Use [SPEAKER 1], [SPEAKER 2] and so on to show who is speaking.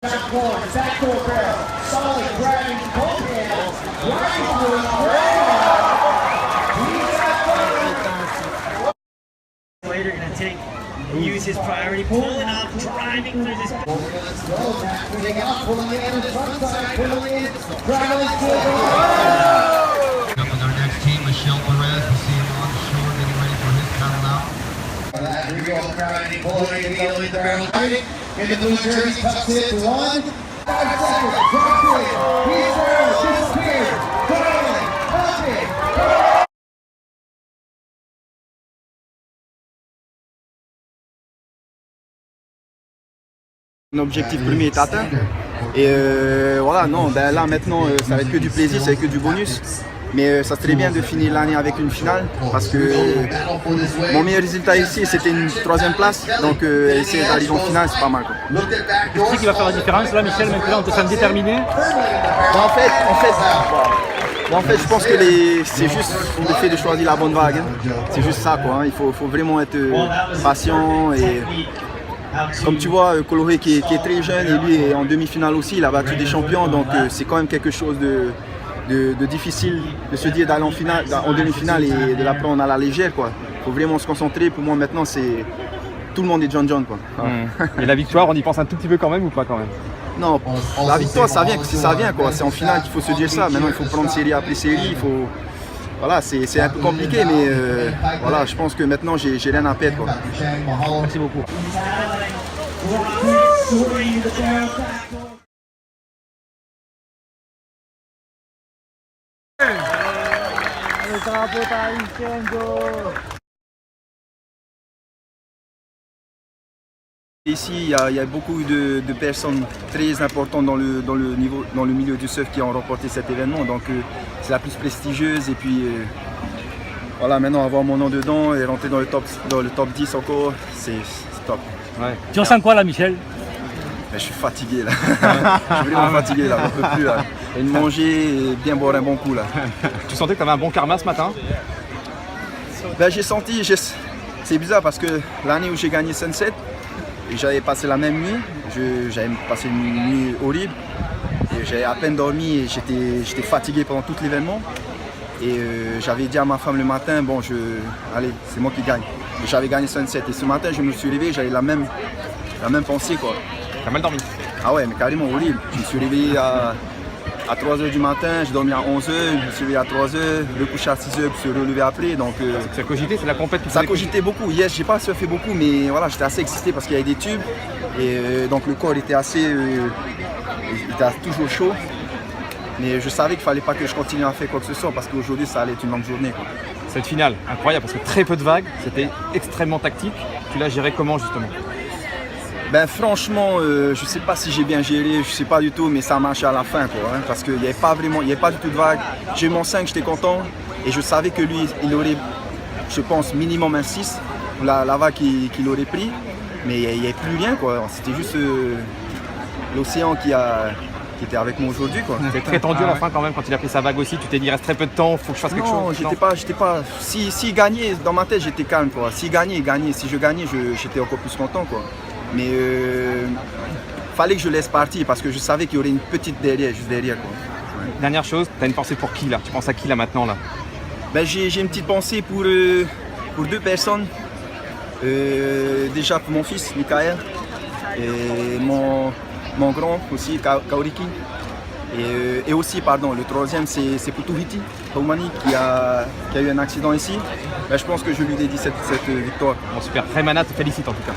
[SPEAKER 1] Later gonna take use his priority, pulling up, driving through this.
[SPEAKER 2] Pulling up, pulling in, front side, pulling in, driving
[SPEAKER 3] Up with our next team, Michelle Perez. We'll see him on the shore getting ready for his paddle out.
[SPEAKER 2] Here we go, crowding, pulling, feeling the barrel, fighting. In the blue jersey, tucks it to 1. 5 seconds, drops it. He's there, disappeared. Curling, punching.
[SPEAKER 4] Mon objectif premier est atteint et voilà, non, ben là maintenant ça va être que du plaisir, ça va être que du bonus, mais ça serait bien de finir l'année avec une finale parce que mon meilleur résultat ici c'était une 3e place, donc essayer d'arriver en finale c'est pas mal quoi.
[SPEAKER 5] Tu sais qui va faire la différence là, Michel, maintenant on te sent déterminé?
[SPEAKER 4] En fait je pense que c'est juste le fait de choisir la bonne vague, hein. C'est juste ça quoi, hein. Il faut vraiment être patient et comme tu vois, Coloré qui est très jeune et lui est en demi-finale aussi, il a battu des champions, donc c'est quand même quelque chose de difficile de se dire d'aller en demi-finale et de la prendre à la légère quoi. Il faut vraiment se concentrer, pour moi maintenant c'est tout le monde est John quoi.
[SPEAKER 5] Et la victoire, on y pense un tout petit peu quand même ou pas quand même?
[SPEAKER 4] Non, la victoire ça vient quoi, c'est en finale qu'il faut se dire ça, maintenant il faut prendre série après série, il faut... Voilà, c'est un peu compliqué, mais voilà, je pense que maintenant j'ai rien à perdre quoi.
[SPEAKER 5] Merci beaucoup.
[SPEAKER 4] Ici, il y a beaucoup de personnes très importantes dans le milieu du surf qui ont remporté cet événement, donc c'est la plus prestigieuse et puis voilà, maintenant avoir mon nom dedans et rentrer dans le top 10 encore, c'est top.
[SPEAKER 5] Ouais. Tu ressens quoi là, Michel?
[SPEAKER 4] Ben, je suis fatigué là, je suis vraiment fatigué là, on ne peut plus là. Et de manger et bien boire un bon coup là.
[SPEAKER 5] Tu sentais que tu avais un bon karma ce matin?
[SPEAKER 4] Ben, j'ai senti, c'est bizarre parce que l'année où j'ai gagné Sunset, j'avais passé la même nuit, j'avais passé une nuit horrible et j'avais à peine dormi et j'étais fatigué pendant tout l'événement et j'avais dit à ma femme le matin, bon allez c'est moi qui gagne. Et j'avais gagné Sunset et ce matin je me suis réveillé, j'avais la même pensée quoi.
[SPEAKER 5] T'as mal dormi?
[SPEAKER 4] Ah ouais, mais carrément horrible. Je me suis réveillé à 3h du matin, j'ai dormi à 11h, je me suis réveillé à 3h, le coucher à 6h pour se relever après. Donc,
[SPEAKER 5] ça cogitait, c'est la compétition.
[SPEAKER 4] Ça cogitait beaucoup. Hier, j'ai pas surfé beaucoup, mais voilà, j'étais assez excité parce qu'il y avait des tubes. Et donc le corps était il était toujours chaud. Mais je savais qu'il fallait pas que je continue à faire quoi que ce soit parce qu'aujourd'hui, ça allait être une longue journée, quoi.
[SPEAKER 5] Cette finale, incroyable, parce que très peu de vagues, c'était extrêmement tactique. Tu l'as géré comment justement?
[SPEAKER 4] Ben franchement, je sais pas si j'ai bien géré, je sais pas du tout, mais ça a marché à la fin quoi, hein, parce qu'il n'y avait pas du tout de vague. J'ai eu mon 5, j'étais content et je savais que lui, il aurait, je pense, minimum un 6 pour la vague qu'il aurait pris, mais il n'y avait plus rien quoi. C'était juste l'océan qui était avec moi aujourd'hui quoi.
[SPEAKER 5] C'était très tendu à la fin quand même quand il a pris sa vague aussi. Tu t'es dit il reste très peu de temps, faut que je fasse quelque chose.
[SPEAKER 4] Non, j'étais pas. S'il gagnait, dans ma tête j'étais calme quoi. S'il gagnait, il gagnait. Si je gagnais, j'étais encore plus content quoi. Mais fallait que je laisse partir parce que je savais qu'il y aurait une petite juste derrière quoi. Ouais.
[SPEAKER 5] Dernière chose, tu as une pensée pour qui là? Tu penses à qui là maintenant là?
[SPEAKER 4] Ben, j'ai une petite pensée pour 2 personnes. Déjà pour mon fils, Michael, et mon grand aussi, Kaoriki. Et aussi, pardon, le 3e c'est pour Tuhiti, Taumani, qui a eu un accident ici. Ben, je pense que je lui dédie cette victoire.
[SPEAKER 5] Bon, super, Raymana te félicite en tout cas.